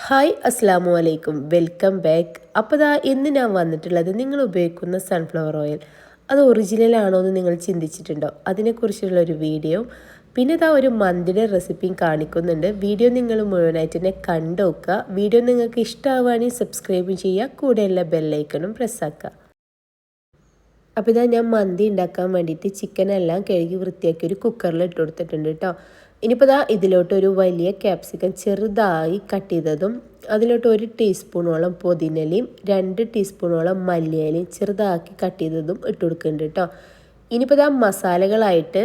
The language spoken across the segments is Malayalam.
ഹായ് അസ്സാമു അലൈക്കും വെൽക്കം ബാക്ക്. അപ്പോൾ ദാ ഇന്ന് ഞാൻ വന്നിട്ടുള്ളത് നിങ്ങൾ ഉപയോഗിക്കുന്ന സൺഫ്ലവർ ഓയിൽ അത് ഒറിജിനൽ ആണോ എന്ന് നിങ്ങൾ ചിന്തിച്ചിട്ടുണ്ടോ? അതിനെക്കുറിച്ചുള്ള ഒരു വീഡിയോ, പിന്നെ ഇതാ ഒരു മന്തിയുടെ റെസിപ്പിയും കാണിക്കുന്നുണ്ട്. വീഡിയോ നിങ്ങൾ മുഴുവനായിട്ട് തന്നെ കണ്ടു നോക്കുക. വീഡിയോ നിങ്ങൾക്ക് ഇഷ്ടമാവുകയാണെങ്കിൽ സബ്സ്ക്രൈബ് ചെയ്യുക, കൂടെയുള്ള ബെല്ലൈക്കണും പ്രസ്സാക്കുക. അപ്പോൾ ഇതാ ഞാൻ മന്തി ഉണ്ടാക്കാൻ വേണ്ടിയിട്ട് ചിക്കനെല്ലാം കഴുകി വൃത്തിയാക്കി ഒരു കുക്കറിൽ ഇട്ട് കൊടുത്തിട്ടുണ്ട് കേട്ടോ. ഇനിയിപ്പോൾ ഇതാ ഇതിലോട്ട് ഒരു വലിയ ക്യാപ്സിക്കം ചെറുതായി കട്ട് ചെയ്തതും, അതിലോട്ട് 1 ടീസ്പൂണോളം പുതിനയിലയും 2 ടീസ്പൂണോളം മല്ലിയിലയും ചെറുതാക്കി കട്ട് ചെയ്തതും ഇട്ട് കൊടുക്കുന്നുണ്ട് കേട്ടോ. ഇനിയിപ്പോൾ ഇതാ മസാലകളായിട്ട്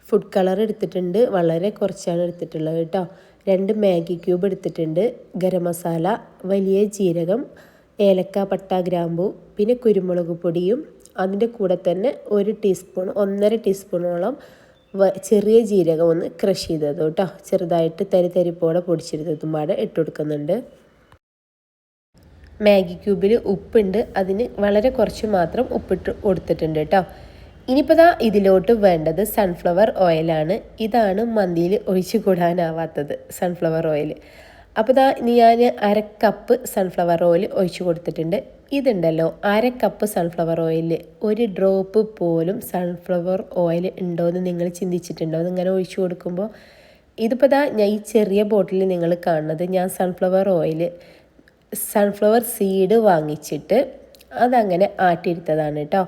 ഫുഡ് കളർ എടുത്തിട്ടുണ്ട്, വളരെ കുറച്ചാണ് എടുത്തിട്ടുള്ളത് കേട്ടോ. 2 മാഗി ക്യൂബ് എടുത്തിട്ടുണ്ട്, ഗരം മസാല, വലിയ ജീരകം, ഏലക്ക, പട്ട, ഗ്രാമ്പൂ, പിന്നെ കുരുമുളക് പൊടിയും അതിൻ്റെ കൂടെ തന്നെ 1 ടീസ്പൂൺ 1.5 ടീസ്പൂണോളം ചെറിയ ജീരകം ഒന്ന് ക്രഷ് ചെയ്തത് കേട്ടോ, ചെറുതായിട്ട് തരിപ്പോടെ പൊടിച്ചെടുത്തതും പാടെ ഇട്ട് കൊടുക്കുന്നുണ്ട്. മാഗി ക്യൂബിൽ ഉപ്പുണ്ട്, അതിന് വളരെ കുറച്ച് മാത്രം ഉപ്പിട്ട് കൊടുത്തിട്ടുണ്ട് കേട്ടോ. ഇനിയിപ്പോൾ ദാ ഇതിലോട്ട് വേണ്ടത് സൺഫ്ലവർ ഓയിലാണ്. ഇതാണ് മന്തിയിൽ ഒഴിച്ചു കൂടാനാവാത്തത്, സൺഫ്ലവർ ഓയിൽ. അപ്പോൾ ദാ ഞാൻ 1/2 കപ്പ് സൺഫ്ലവർ ഓയിൽ ഒഴിച്ചു കൊടുത്തിട്ടുണ്ട്. ഇതുണ്ടല്ലോ, 1/2 കപ്പ് സൺഫ്ലവർ ഓയിൽ, ഒരു ഡ്രോപ്പ് പോലും സൺഫ്ലവർ ഓയിൽ ഉണ്ടോ എന്ന് നിങ്ങൾ ചിന്തിച്ചിട്ടുണ്ടോ എന്നിങ്ങനെ ഒഴിച്ചു കൊടുക്കുമ്പോൾ? ഇതിപ്പോൾ ദാ ഞാൻ ഈ ചെറിയ ബോട്ടിൽ നിങ്ങൾ കാണുന്നത്, ഞാൻ സൺഫ്ലവർ സീഡ് വാങ്ങിച്ചിട്ട് അതങ്ങനെ ആട്ടിയെടുത്തതാണ് കേട്ടോ.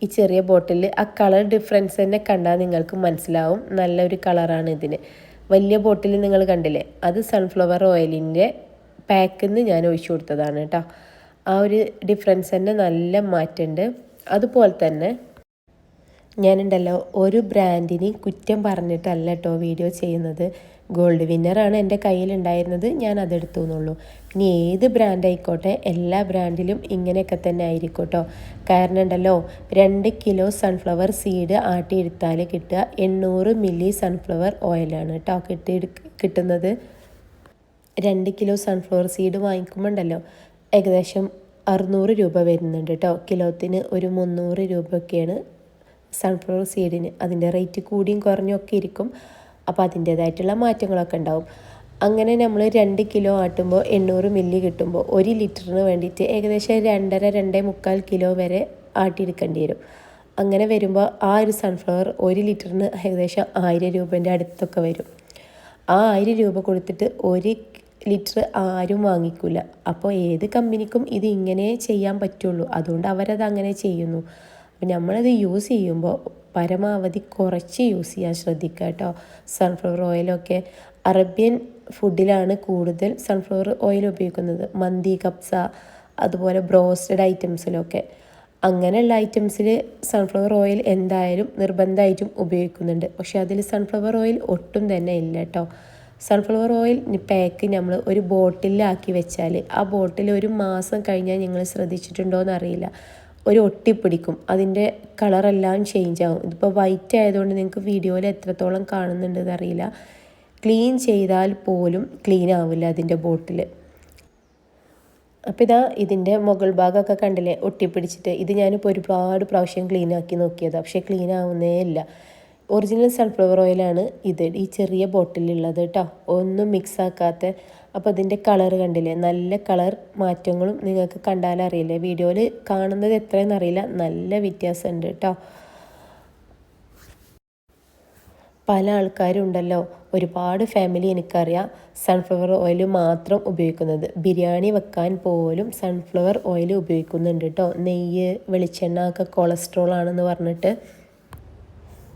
ഈ ചെറിയ ബോട്ടിൽ ആ കളർ ഡിഫറൻസ് തന്നെ കണ്ടാൽ നിങ്ങൾക്ക് മനസ്സിലാവും, നല്ലൊരു കളറാണ് ഇതിന്. വലിയ ബോട്ടിൽ നിങ്ങൾ കണ്ടില്ലേ, അത് സൺഫ്ലവർ ഓയിലിൻ്റെ പാക്കിൽ നിന്ന് ഞാൻ ഒഴിച്ചു കൊടുത്തതാണ് കേട്ടോ. ആ ഒരു ഡിഫറൻസ് തന്നെ നല്ല മാറ്റമുണ്ട്. അതുപോലെ തന്നെ ഞാനുണ്ടല്ലോ, ഒരു ബ്രാൻഡിന് കുറ്റം പറഞ്ഞിട്ടല്ല കേട്ടോ വീഡിയോ ചെയ്യുന്നത്. ഗോൾഡ് വിന്നറാണ് എൻ്റെ കയ്യിലുണ്ടായിരുന്നത്, ഞാൻ അതെടുത്തു എന്നുള്ളൂ. ഇനി ഏത് ബ്രാൻഡ് ആയിക്കോട്ടെ, എല്ലാ ബ്രാൻഡിലും ഇങ്ങനെയൊക്കെ തന്നെ ആയിരിക്കും കേട്ടോ. കാരണം ഉണ്ടല്ലോ, 2 കിലോ സൺഫ്ലവർ സീഡ് ആട്ടിയെടുത്താൽ കിട്ടുക 800 മില്ലി സൺഫ്ലവർ ഓയിലാണ് കേട്ടോ കിട്ടുന്നത്. 2 കിലോ സൺഫ്ലവർ സീഡ് വാങ്ങിക്കുമ്പോൾ ഉണ്ടല്ലോ ഏകദേശം 600 രൂപ വരുന്നുണ്ട് കേട്ടോ. കിലോത്തിന് ഒരു 300 രൂപയൊക്കെയാണ് സൺഫ്ലവർ സീഡിന്. അതിൻ്റെ റേറ്റ് കൂടിയും കുറഞ്ഞൊക്കെ ഇരിക്കും, അപ്പോൾ അതിൻ്റേതായിട്ടുള്ള മാറ്റങ്ങളൊക്കെ ഉണ്ടാവും. അങ്ങനെ നമ്മൾ 2 കിലോ ആട്ടുമ്പോൾ 800 മില്ലി കിട്ടുമ്പോൾ 1 ലിറ്ററിന് വേണ്ടിയിട്ട് ഏകദേശം 2.5-2.25 കിലോ വരെ ആട്ടിയെടുക്കേണ്ടി വരും. അങ്ങനെ വരുമ്പോൾ ആ ഒരു സൺഫ്ലവർ 1 ലിറ്ററിന് ഏകദേശം 1000 രൂപേൻ്റെ അടുത്തൊക്കെ വരും. ആ 1000 രൂപ കൊടുത്തിട്ട് 1 ലിറ്റർ ആരും വാങ്ങിക്കില്ല. അപ്പോൾ ഏത് കമ്പനിക്കും ഇത് ഇങ്ങനെ ചെയ്യാൻ പറ്റുള്ളൂ, അതുകൊണ്ട് അവരത് അങ്ങനെ ചെയ്യുന്നു. അപ്പോൾ നമ്മളത് യൂസ് ചെയ്യുമ്പോൾ പരമാവധി കുറച്ച് യൂസ് ചെയ്യാൻ ശ്രദ്ധിക്കുക കേട്ടോ. സൺഫ്ലവർ ഓയിലൊക്കെ അറേബ്യൻ ഫുഡിലാണ് കൂടുതൽ സൺഫ്ലവർ ഓയിൽ ഉപയോഗിക്കുന്നത്. മന്തി, കബ്സ, അതുപോലെ ബ്രോസ്റ്റഡ് ഐറ്റംസിലൊക്കെ. അങ്ങനെയുള്ള ഐറ്റംസിൽ സൺഫ്ലവർ ഓയിൽ എന്തായാലും നിർബന്ധമായിട്ടും ഉപയോഗിക്കുന്നുണ്ട്. പക്ഷേ അതിൽ സൺഫ്ലവർ ഓയിൽ ഒട്ടും തന്നെ ഇല്ല കേട്ടോ. സൺഫ്ലവർ ഓയിൽ പാക്ക് നമ്മൾ ഒരു ബോട്ടിലാക്കി വെച്ചാൽ ആ ബോട്ടിൽ 1 മാസം കഴിഞ്ഞാൽ നിങ്ങൾ ശ്രദ്ധിച്ചിട്ടുണ്ടോ എന്നറിയില്ല, ഒരു ഒട്ടിപ്പിടിക്കും, അതിൻ്റെ കളറെല്ലാം ചേഞ്ച് ആവും. ഇതിപ്പോൾ വൈറ്റ് ആയതുകൊണ്ട് നിങ്ങൾക്ക് വീഡിയോയിൽ എത്രത്തോളം കാണുന്നുണ്ടെന്ന് അറിയില്ല. ക്ലീൻ ചെയ്താൽ പോലും ക്ലീൻ ആവില്ല അതിൻ്റെ ബോട്ടിൽ. അപ്പോൾ ഇതാ ഇതിൻ്റെ മുകൾ ഭാഗമൊക്കെ കണ്ടില്ലേ ഒട്ടിപ്പിടിച്ചിട്ട്. ഇത് ഞാനിപ്പോൾ ഒരുപാട് പ്രാവശ്യം ക്ലീൻ ആക്കി നോക്കിയതാണ്, പക്ഷേ ക്ലീൻ ആവുന്നേ ഇല്ല. ഒറിജിനൽ സൺഫ്ലവർ ഓയിലാണ് ഇത്, ഈ ചെറിയ ബോട്ടിലുള്ളത് കേട്ടോ, ഒന്നും മിക്സ് ആക്കാത്ത. അപ്പോൾ അതിൻ്റെ കളർ കണ്ടില്ലേ, നല്ല കളർ മാറ്റങ്ങളും നിങ്ങൾക്ക് കണ്ടാലറിയില്ലേ. വീഡിയോയിൽ കാണുന്നത് എത്രയെന്ന് അറിയില്ല, നല്ല വ്യത്യാസമുണ്ട് കേട്ടോ. പല ആൾക്കാരും ഉണ്ടല്ലോ, ഒരുപാട് ഫാമിലി എനിക്കറിയാം സൺഫ്ലവർ ഓയിൽ മാത്രം ഉപയോഗിക്കുന്നത്. ബിരിയാണി വെക്കാൻ പോലും സൺഫ്ലവർ ഓയിൽ ഉപയോഗിക്കുന്നുണ്ട് കേട്ടോ. നെയ്യ്, വെളിച്ചെണ്ണ ഒക്കെ കൊളസ്ട്രോൾ ആണെന്ന് പറഞ്ഞിട്ട്.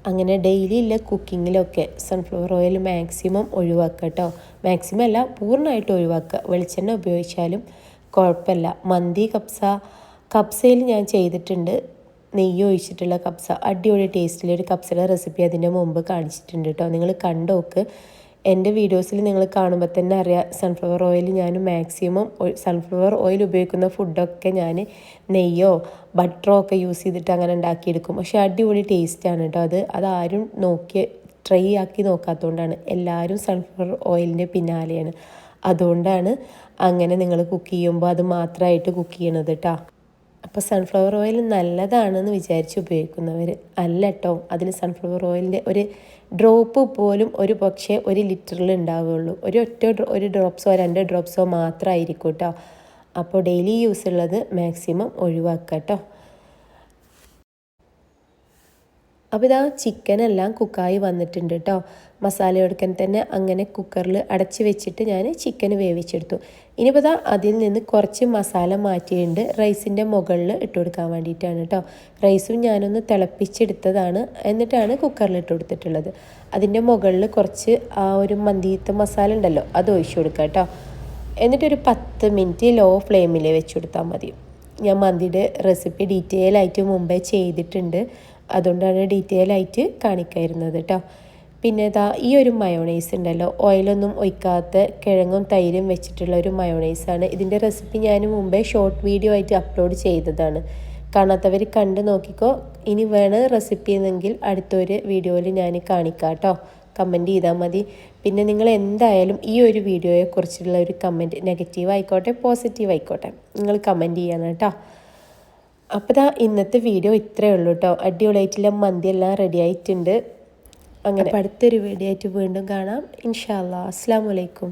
അങ്ങനെ ഡെയിലി ഇല്ല കുക്കിങ്ങിലൊക്കെ സൺഫ്ലവർ ഓയിൽ മാക്സിമം ഒഴിവാക്കുക കേട്ടോ. മാക്സിമം അല്ല, പൂർണ്ണമായിട്ട് ഒഴിവാക്കുക. വെളിച്ചെണ്ണ ഉപയോഗിച്ചാലും കുഴപ്പമില്ല. മന്തി, കബ്സയിൽ ഞാൻ ചെയ്തിട്ടുണ്ട്, നെയ്യ് ഒഴിച്ചിട്ടുള്ള കബ്സ, അടിപൊളി ടേസ്റ്റിലൊരു കബ്സയുടെ റെസിപ്പി അതിൻ്റെ മുമ്പ് കാണിച്ചിട്ടുണ്ട് കേട്ടോ. നിങ്ങൾ കണ്ടു നോക്ക്. എൻ്റെ വീഡിയോസിൽ നിങ്ങൾ കാണുമ്പോൾ തന്നെ അറിയാം, സൺഫ്ലവർ ഓയിൽ ഞാൻ മാക്സിമം സൺഫ്ലവർ ഓയിൽ ഉപയോഗിക്കുന്ന ഫുഡൊക്കെ ഞാൻ നെയ്യോ ബട്ടറോ ഒക്കെ യൂസ് ചെയ്തിട്ട് അങ്ങനെ ഉണ്ടാക്കിയെടുക്കും. പക്ഷേ അടിപൊളി ടേസ്റ്റാണ് കേട്ടോ. അതാരും ട്രൈ ആക്കി നോക്കാത്തതുകൊണ്ടാണ്. എല്ലാവരും സൺഫ്ലവർ ഓയിലിൻ്റെ പിന്നാലെയാണ്. അതുകൊണ്ടാണ് അങ്ങനെ നിങ്ങൾ കുക്ക് ചെയ്യുമ്പോൾ അത് മാത്രമായിട്ട് കുക്ക് ചെയ്യണത് കേട്ടോ. അപ്പോൾ സൺഫ്ലവർ ഓയിൽ നല്ലതാണെന്ന് വിചാരിച്ച് ഉപയോഗിക്കുന്നവർ അല്ല കേട്ടോ. അതിൽ സൺഫ്ലവർ ഓയിലിൻ്റെ ഒരു ഡ്രോപ്പ് പോലും ഒരു പക്ഷേ 1 ലിറ്ററിൽ ഉണ്ടാവുകയുള്ളൂ. ഒരു ഡ്രോപ്സോ 2 ഡ്രോപ്സോ മാത്രമായിരിക്കും കേട്ടോ. അപ്പോൾ ഡെയിലി യൂസ് ഉള്ളത് മാക്സിമം ഒഴിവാക്കുക കേട്ടോ. അപ്പോൾ ഇതാ ചിക്കനെല്ലാം കുക്കായി വന്നിട്ടുണ്ട് കേട്ടോ. മസാല എടുക്കാൻ തന്നെ അങ്ങനെ കുക്കറിൽ അടച്ച് വെച്ചിട്ട് ഞാൻ ചിക്കൻ വേവിച്ചെടുത്തു. ഇനിയിപ്പോൾ ഇതാ അതിൽ നിന്ന് കുറച്ച് മസാല മാറ്റിയിട്ടുണ്ട് റൈസിൻ്റെ മുകളിൽ ഇട്ട് കൊടുക്കാൻ വേണ്ടിയിട്ടാണ് കേട്ടോ. റൈസും ഞാനൊന്ന് തിളപ്പിച്ചെടുത്തതാണ്, എന്നിട്ടാണ് കുക്കറിൽ ഇട്ട് കൊടുത്തിട്ടുള്ളത്. അതിൻ്റെ മുകളിൽ കുറച്ച് ആ ഒരു മന്തിത്തെ മസാല ഉണ്ടല്ലോ അത് ഒഴിച്ചു കൊടുക്കുക കേട്ടോ. എന്നിട്ടൊരു 10 മിനിറ്റ് ലോ ഫ്ലെയിമിൽ വെച്ച് കൊടുത്താൽ മതി. ഞാൻ മന്തിയുടെ റെസിപ്പി ഡീറ്റെയിൽ ആയിട്ട് മുമ്പേ ചെയ്തിട്ടുണ്ട്, അതുകൊണ്ടാണ് ഡീറ്റെയിൽ ആയിട്ട് കാണിക്കായിരുന്നത് കേട്ടോ. പിന്നെ ഇതാ ഈ ഒരു മയോണൈസ് ഉണ്ടല്ലോ, ഓയിലൊന്നും ഒഴിക്കാത്ത കിഴങ്ങും തൈരും വെച്ചിട്ടുള്ള ഒരു മയോണൈസാണ്. ഇതിൻ്റെ റെസിപ്പി ഞാൻ മുമ്പേ ഷോർട്ട് വീഡിയോ ആയിട്ട് അപ്ലോഡ് ചെയ്തതാണ്. കാണാത്തവർ കണ്ട് നോക്കിക്കോ. ഇനി വേണം റെസിപ്പി എന്നെങ്കിൽ അടുത്തൊരു വീഡിയോയിൽ ഞാൻ കാണിക്കാം കേട്ടോ. കമൻറ്റ് ചെയ്താൽ മതി. പിന്നെ നിങ്ങൾ എന്തായാലും ഈ ഒരു വീഡിയോയെക്കുറിച്ചുള്ള ഒരു കമൻറ്റ്, നെഗറ്റീവ് ആയിക്കോട്ടെ പോസിറ്റീവ് ആയിക്കോട്ടെ, നിങ്ങൾ കമൻറ്റ് ചെയ്യണം കേട്ടോ. അപ്പോൾ ദാ ഇന്നത്തെ വീഡിയോ ഇത്രയേ ഉള്ളൂ കേട്ടോ. അടിപൊളിയായിട്ടുള്ള മന്തി എല്ലാം റെഡി ആയിട്ടുണ്ട്. അങ്ങനെ അടുത്തൊരു വീഡിയോ ആയിട്ട് വീണ്ടും കാണാം ഇൻഷാ അല്ലാ. അസ്സലാമു അലൈക്കും.